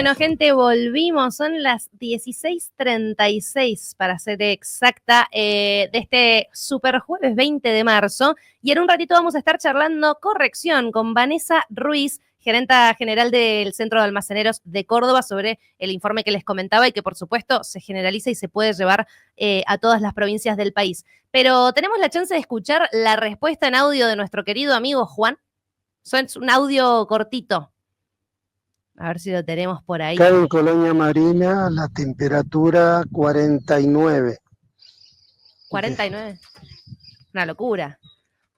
Bueno, gente, volvimos. Son las 16:36 para ser exacta, de este super jueves 20 de marzo. Y en un ratito vamos a estar charlando corrección con Vanessa Ruiz, gerenta general del Centro de Almaceneros de Córdoba, sobre el informe que les comentaba y que, por supuesto, se generaliza y se puede llevar a todas las provincias del país. Pero tenemos la chance de escuchar la respuesta en audio de nuestro querido amigo Juan. Es un audio cortito. A ver si lo tenemos por ahí. Acá en Colonia Marina la temperatura 49. 49. Una locura.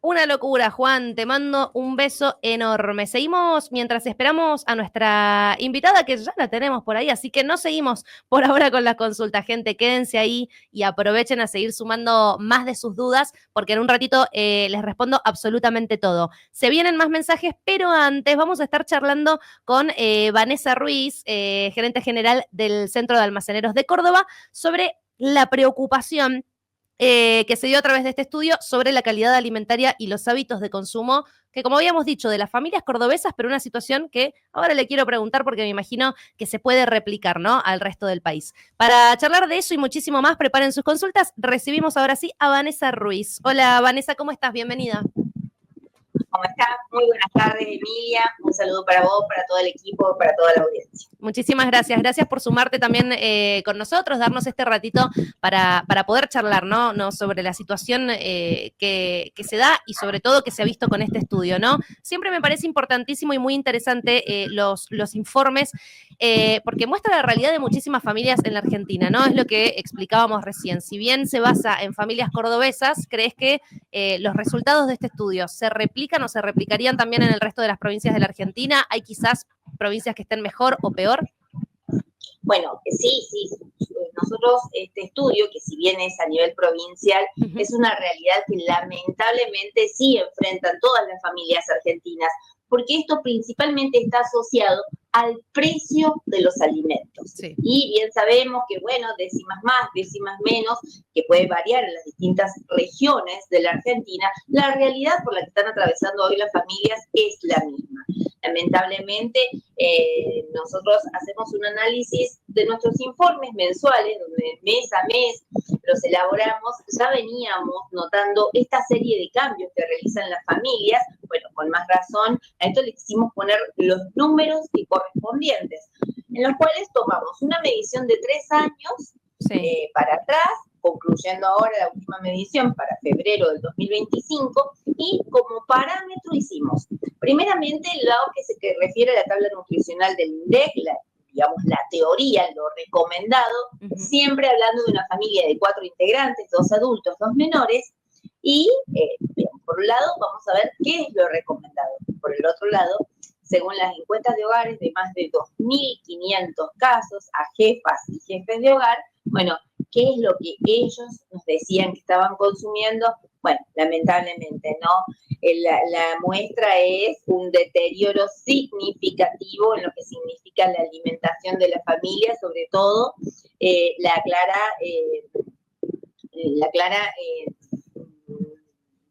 Una locura, Juan. Te mando un beso enorme. Seguimos mientras esperamos a nuestra invitada, que ya la tenemos por ahí, así que no seguimos por ahora con la consulta, gente. Quédense ahí y aprovechen a seguir sumando más de sus dudas, porque en un ratito les respondo absolutamente todo. Se vienen más mensajes, pero antes vamos a estar charlando con Vanessa Ruiz, gerente general del Centro de Almaceneros de Córdoba, sobre la preocupación que se dio a través de este estudio sobre la calidad alimentaria y los hábitos de consumo, que como habíamos dicho, de las familias cordobesas, pero una situación que ahora le quiero preguntar porque me imagino que se puede replicar, ¿no?, al resto del país. Para charlar de eso y muchísimo más, preparen sus consultas. Recibimos ahora sí a Vanessa Ruiz. Hola, Vanessa, ¿cómo estás? Bienvenida. ¿Cómo estás? Muy buenas tardes, Emilia. Un saludo para vos, para todo el equipo, para toda la audiencia. Muchísimas gracias. Gracias por sumarte también con nosotros, darnos este ratito para poder charlar, ¿no? Sobre la situación que se da y sobre todo que se ha visto con este estudio, ¿no? Siempre me parece importantísimo y muy interesante los informes, porque muestra la realidad de muchísimas familias en la Argentina, ¿no? Es lo que explicábamos recién. Si bien se basa en familias cordobesas, ¿crees que los resultados de este estudio se replican o se replicarían también en el resto de las provincias de la Argentina? ¿Hay quizás provincias que estén mejor o peor? Bueno, sí. Nosotros, este estudio, que si bien es a nivel provincial, es una realidad que lamentablemente sí enfrentan todas las familias argentinas, porque esto principalmente está asociado al precio de los alimentos. Sí. Y bien sabemos que, bueno, décimas más, décimas menos, que puede variar en las distintas regiones de la Argentina, la realidad por la que están atravesando hoy las familias es la misma. Lamentablemente, nosotros hacemos un análisis de nuestros informes mensuales, donde mes a mes los elaboramos. Ya veníamos notando esta serie de cambios que realizan las familias. Bueno, con más razón, a esto le quisimos poner los números correspondientes, en los cuales tomamos una medición de 3 años para atrás, concluyendo ahora la última medición para febrero del 2025, y como parámetro hicimos, primeramente, el lado que se refiere a la tabla nutricional del INDEC, digamos, la teoría, lo recomendado, siempre hablando de una familia de 4 integrantes, 2 adultos, 2 menores, y por un lado vamos a ver qué es lo recomendado. Por el otro lado, según las encuestas de hogares de más de 2.500 casos a jefas y jefes de hogar, bueno, ¿qué es lo que ellos nos decían que estaban consumiendo? Bueno, lamentablemente, ¿no? La muestra es un deterioro significativo en lo que significa la alimentación de la familia, sobre todo la clara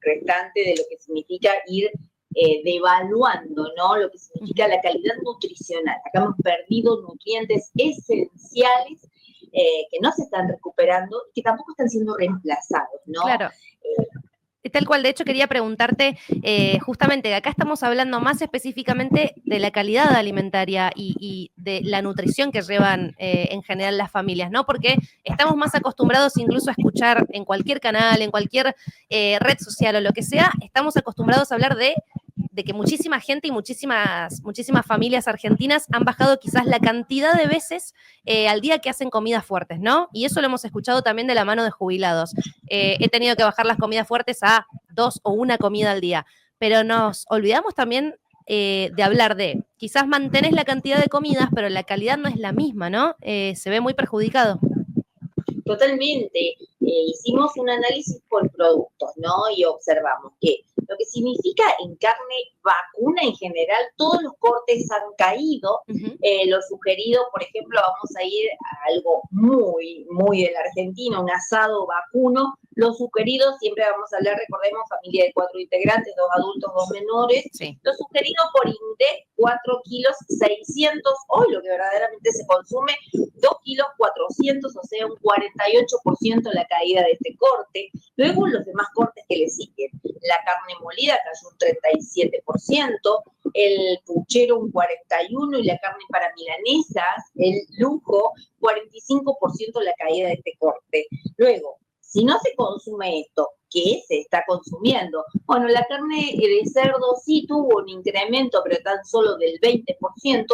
restante de lo que significa ir devaluando, ¿no?, lo que significa la calidad nutricional. Acá hemos perdido nutrientes esenciales que no se están recuperando y que tampoco están siendo reemplazados, ¿no? Claro. Tal cual, de hecho quería preguntarte, justamente, acá estamos hablando más específicamente de la calidad alimentaria y de la nutrición que llevan en general las familias, ¿no? Porque estamos más acostumbrados incluso a escuchar en cualquier canal, en cualquier red social o lo que sea, estamos acostumbrados a hablar de que muchísima gente y muchísimas familias argentinas han bajado quizás la cantidad de veces al día que hacen comidas fuertes, ¿no? Y eso lo hemos escuchado también de la mano de jubilados. He tenido que bajar las comidas fuertes a 2 o 1 comida al día, pero nos olvidamos también de hablar de, quizás mantenés la cantidad de comidas, pero la calidad no es la misma, ¿no? Se ve muy perjudicado. Totalmente. Hicimos un análisis por productos, ¿no? Y observamos que lo que significa en carne vacuna en general, todos los cortes han caído. Lo sugerido, por ejemplo, vamos a ir a algo muy, muy de la Argentina, un asado vacuno, Lo sugerido, siempre vamos a hablar, recordemos, familia de 4 integrantes, 2 adultos, 2 menores. Sí. Lo sugerido por INDEC, 4 kilos 600, hoy lo que verdaderamente se consume, 2 kilos 400, o sea, un 48% la caída de este corte. Luego los demás cortes que le siguen. La carne molida cayó un 37%, el puchero un 41% y la carne para milanesas, el lujo, 45% la caída de este corte. Luego, si no se consume esto, ¿qué se está consumiendo? Bueno, la carne de cerdo sí tuvo un incremento, pero tan solo del 20%,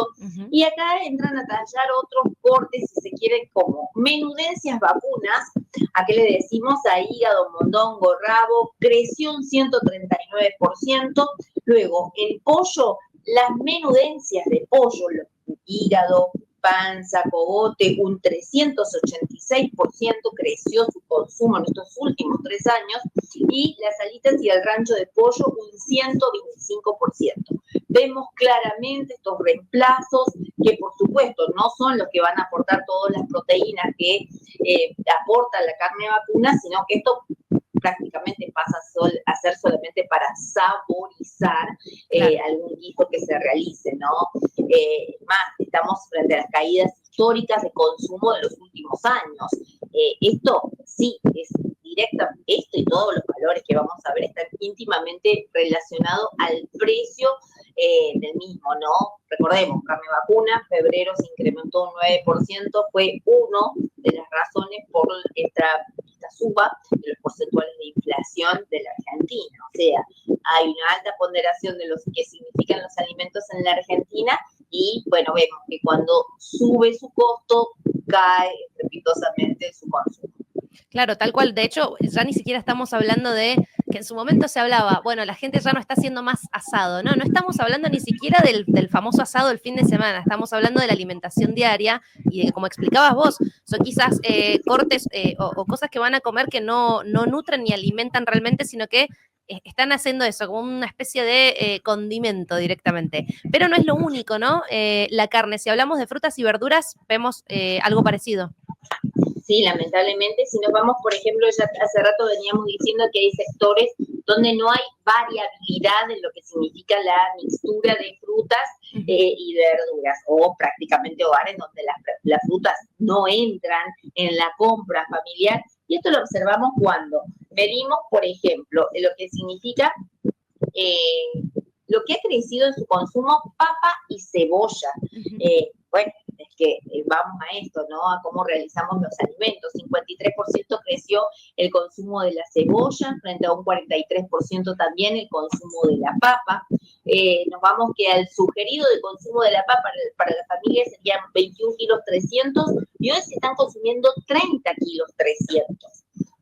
y acá entran a tallar otros cortes, si se quieren, como menudencias vacunas, ¿a qué le decimos? A hígado, mondongo, rabo, creció un 139%, luego el pollo, las menudencias de pollo, hígado, panza, cogote, un 386% creció su consumo en estos últimos 3 años, y las alitas y el rancho de pollo un 125%. Vemos claramente estos reemplazos que, por supuesto, no son los que van a aportar todas las proteínas que aporta la carne vacuna, sino que esto prácticamente pasa a ser solamente para saborizar algún guiso que se realice, ¿no? Más, estamos frente a las caídas históricas de consumo de los últimos años. Esto sí es directa, esto y todos los valores que vamos a ver están íntimamente relacionados al precio del mismo, ¿no? Recordemos, carne vacuna, febrero se incrementó un 9%, fue una de las razones por esta suba de los porcentuales de inflación de la Argentina. O sea, hay una alta ponderación de lo que significan los alimentos en la Argentina y, bueno, vemos que cuando sube su costo, cae estrepitosamente su consumo. Claro, tal cual. De hecho, ya ni siquiera estamos hablando de que en su momento se hablaba, bueno, la gente ya no está haciendo más asado, ¿no? No estamos hablando ni siquiera del famoso asado del fin de semana, estamos hablando de la alimentación diaria y de que, como explicabas vos, son quizás cortes o cosas que van a comer que no nutren ni alimentan realmente, sino que están haciendo eso, como una especie de condimento directamente. Pero no es lo único, ¿no? La carne, si hablamos de frutas y verduras, vemos algo parecido. Sí, lamentablemente, si nos vamos, por ejemplo, ya hace rato veníamos diciendo que hay sectores donde no hay variabilidad en lo que significa la mixtura de frutas y de verduras, o prácticamente hogares donde las frutas no entran en la compra familiar, y esto lo observamos cuando medimos, por ejemplo, lo que significa lo que ha crecido en su consumo papa y cebolla. Bueno, es que vamos a esto, ¿no? A cómo realizamos los alimentos. 53% creció el consumo de la cebolla, frente a un 43% también el consumo de la papa. Nos vamos que al sugerido de consumo de la papa para las familias serían 21 kilos 300 y hoy se están consumiendo 30 kilos 300.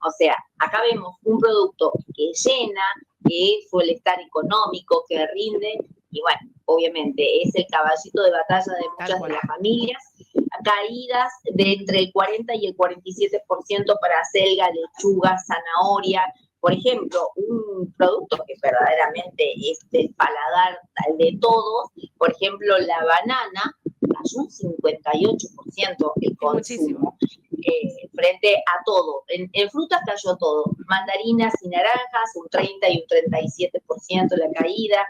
O sea, acá vemos un producto que llena, que suele estar económico, que rinde, y bueno, obviamente es el caballito de batalla de muchas de las familias. Caídas de entre el 40 y el 47% para acelga, lechuga, zanahoria. Por ejemplo, un producto que verdaderamente es del paladar de todos, por ejemplo, la banana, cayó un 58% el consumo. Frente a todo. En frutas cayó todo. Mandarinas y naranjas, un 30 y un 37% la caída.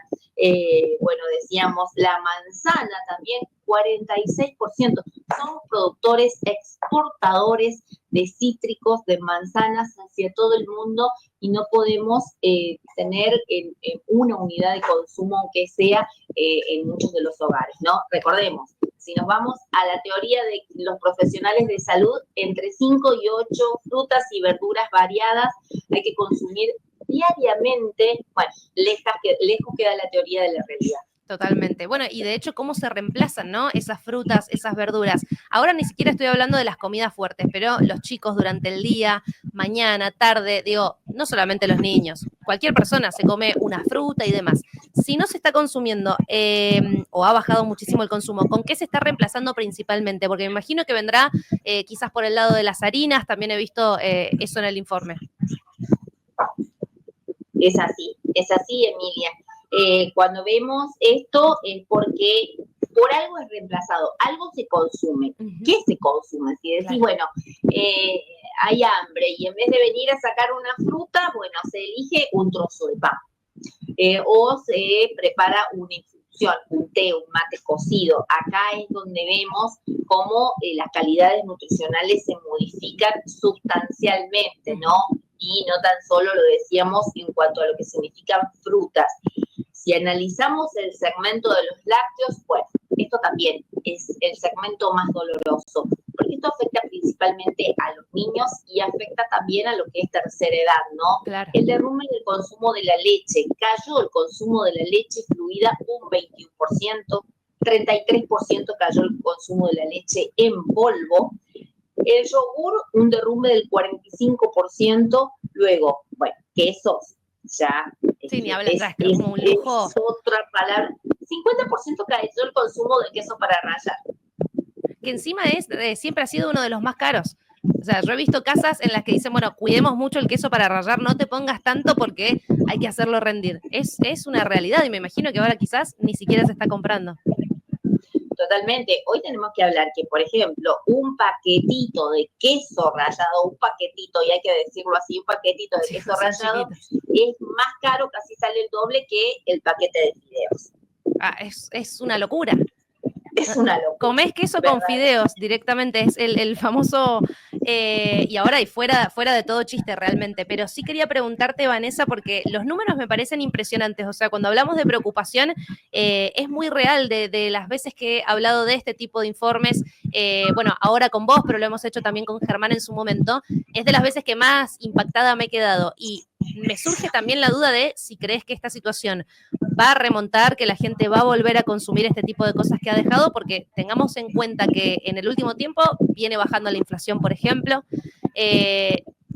Bueno, decíamos, la manzana también, 46%. Somos productores exportadores de cítricos, de manzanas hacia todo el mundo y no podemos tener una unidad de consumo, aunque sea en muchos de los hogares, ¿no? Recordemos, si nos vamos a la teoría de los profesionales de salud, entre 5 y 8 frutas y verduras variadas hay que consumir diariamente. Bueno, lejos queda la teoría de la realidad. Totalmente. Bueno, y de hecho, cómo se reemplazan, ¿no? Esas frutas, esas verduras. Ahora ni siquiera estoy hablando de las comidas fuertes, pero los chicos durante el día, mañana, tarde, digo, no solamente los niños, cualquier persona se come una fruta y demás. Si no se está consumiendo o ha bajado muchísimo el consumo, ¿con qué se está reemplazando principalmente? Porque me imagino que vendrá quizás por el lado de las harinas, también he visto eso en el informe. Es así, Emilia. Cuando vemos esto es porque por algo es reemplazado, algo se consume. ¿Qué se consume? Si decís, bueno, hay hambre y en vez de venir a sacar una fruta, bueno, se elige un trozo de pan. O se prepara una infusión, un té, un mate cocido. Acá es donde vemos cómo las calidades nutricionales se modifican sustancialmente, ¿no? Y no tan solo lo decíamos en cuanto a lo que significan frutas. Si analizamos el segmento de los lácteos, bueno, esto también es el segmento más doloroso, porque esto afecta principalmente a los niños y afecta también a lo que es tercera edad, ¿no? Claro. El derrumbe del consumo de la leche, cayó el consumo de la leche fluida un 21%, 33% cayó el consumo de la leche en polvo, el yogur un derrumbe del 45%, luego, bueno, quesos, ya Sí, ni hablar, es como un lujo. Es otra palabra. 50% cayó el consumo de queso para rallar. Que encima siempre ha sido uno de los más caros. O sea, yo he visto casas en las que dicen, bueno, cuidemos mucho el queso para rallar, no te pongas tanto porque hay que hacerlo rendir. Es una realidad y me imagino que ahora quizás ni siquiera se está comprando. Totalmente. Hoy tenemos que hablar que, por ejemplo, un paquetito de queso rallado, un paquetito, y hay que decirlo así, un paquetito de queso rallado es más caro, casi sale el doble que el paquete de fideos. Ah, es una locura. Es una locura. Comés queso con fideos directamente, es el famoso, y ahora y fuera de todo chiste realmente, pero sí quería preguntarte, Vanessa, porque los números me parecen impresionantes, o sea, cuando hablamos de preocupación, es muy real de las veces que he hablado de este tipo de informes, bueno, ahora con vos, pero lo hemos hecho también con Germán en su momento, es de las veces que más impactada me he quedado, y me surge también la duda de si crees que esta situación va a remontar, que la gente va a volver a consumir este tipo de cosas que ha dejado, porque tengamos en cuenta que en el último tiempo viene bajando la inflación, por ejemplo.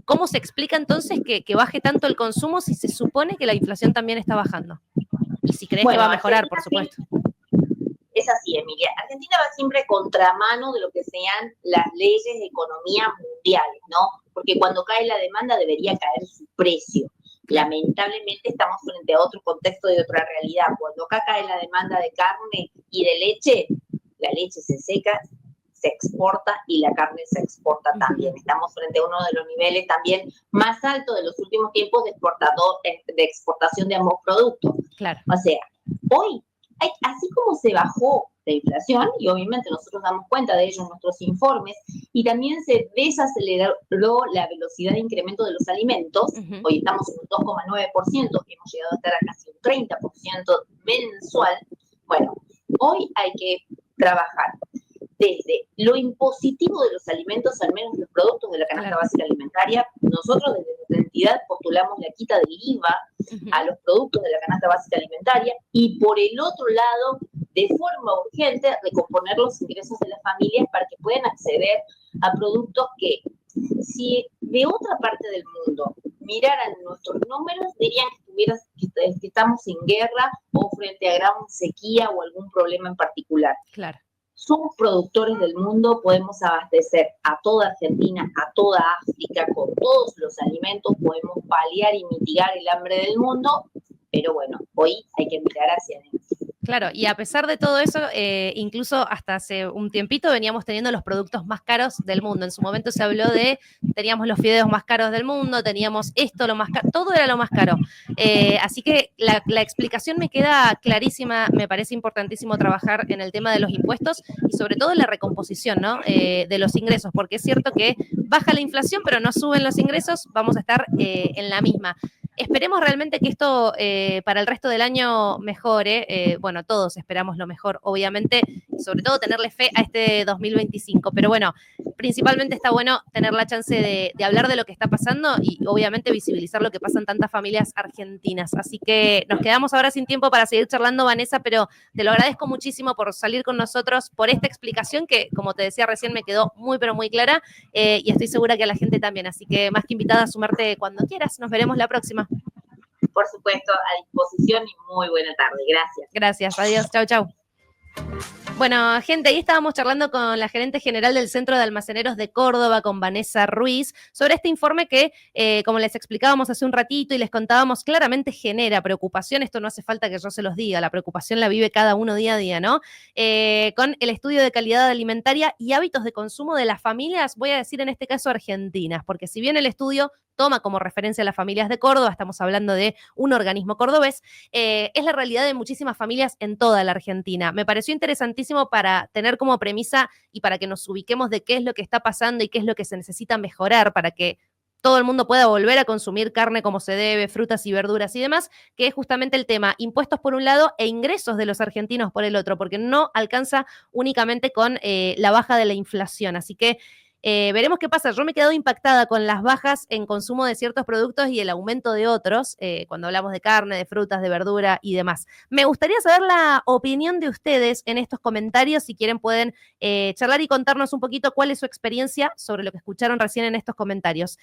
¿Cómo se explica entonces que baje tanto el consumo si se supone que la inflación también está bajando? Y si crees que va a mejorar, por supuesto. Es así, Emilia. Argentina va siempre contramano de lo que sean las leyes de economía mundiales, ¿no? Porque cuando cae la demanda debería caer su precio. Lamentablemente estamos frente a otro contexto y otra realidad. Cuando acá cae la demanda de carne y de leche, la leche se seca, se exporta y la carne se exporta también. Estamos frente a uno de los niveles también más altos de los últimos tiempos de exportación de ambos productos. Claro. O sea, hoy, así como se bajó la inflación, y obviamente nosotros damos cuenta de ello en nuestros informes, y también se desaceleró la velocidad de incremento de los alimentos. Hoy estamos en un 2,9%, hemos llegado a estar a casi un 30% mensual. Bueno, hoy hay que trabajar desde lo impositivo de los alimentos, al menos los productos de la canasta básica alimentaria. Nosotros desde nuestra entidad postulamos la quita del IVA a los productos de la canasta básica alimentaria, y por el otro lado, de forma urgente, recomponer los ingresos de las familias para que puedan acceder a productos que, si de otra parte del mundo miraran nuestros números, dirían que estamos en guerra o frente a gran sequía o algún problema en particular. Claro. Somos productores del mundo, podemos abastecer a toda Argentina, a toda África, con todos los alimentos, podemos paliar y mitigar el hambre del mundo, pero bueno, hoy hay que mirar hacia adentro. Claro, y a pesar de todo eso, incluso hasta hace un tiempito veníamos teniendo los productos más caros del mundo. En su momento se habló teníamos los fideos más caros del mundo, teníamos esto lo más caro, todo era lo más caro. Así que la explicación me queda clarísima, me parece importantísimo trabajar en el tema de los impuestos y sobre todo en la recomposición, ¿no? De los ingresos, porque es cierto que baja la inflación, pero no suben los ingresos, vamos a estar en la misma. Esperemos realmente que esto para el resto del año mejore. Bueno, todos esperamos lo mejor, obviamente, y sobre todo tenerle fe a este 2025. Pero bueno, principalmente está bueno tener la chance de hablar de lo que está pasando y obviamente visibilizar lo que pasa en tantas familias argentinas. Así que nos quedamos ahora sin tiempo para seguir charlando, Vanessa, pero te lo agradezco muchísimo por salir con nosotros, por esta explicación que, como te decía recién, me quedó muy, pero muy clara y estoy segura que a la gente también. Así que más que invitada a sumarte cuando quieras. Nos veremos la próxima. Por supuesto, a disposición y muy buena tarde. Gracias. Gracias. Adiós. Chau, chau. Bueno, gente, ahí estábamos charlando con la gerente general del Centro de Almaceneros de Córdoba, con Vanessa Ruiz, sobre este informe que, como les explicábamos hace un ratito y les contábamos, claramente genera preocupación. Esto no hace falta que yo se los diga, la preocupación la vive cada uno día a día, ¿no? Con el estudio de calidad alimentaria y hábitos de consumo de las familias, voy a decir en este caso argentinas, porque si bien el estudio toma como referencia a las familias de Córdoba, estamos hablando de un organismo cordobés, es la realidad de muchísimas familias en toda la Argentina. Me pareció interesantísimo para tener como premisa y para que nos ubiquemos de qué es lo que está pasando y qué es lo que se necesita mejorar para que todo el mundo pueda volver a consumir carne como se debe, frutas y verduras y demás, que es justamente el tema, impuestos por un lado e ingresos de los argentinos por el otro, porque no alcanza únicamente con la baja de la inflación. Así que veremos qué pasa. Yo me he quedado impactada con las bajas en consumo de ciertos productos y el aumento de otros, cuando hablamos de carne, de frutas, de verdura y demás. Me gustaría saber la opinión de ustedes en estos comentarios. Si quieren pueden charlar y contarnos un poquito cuál es su experiencia sobre lo que escucharon recién en estos comentarios.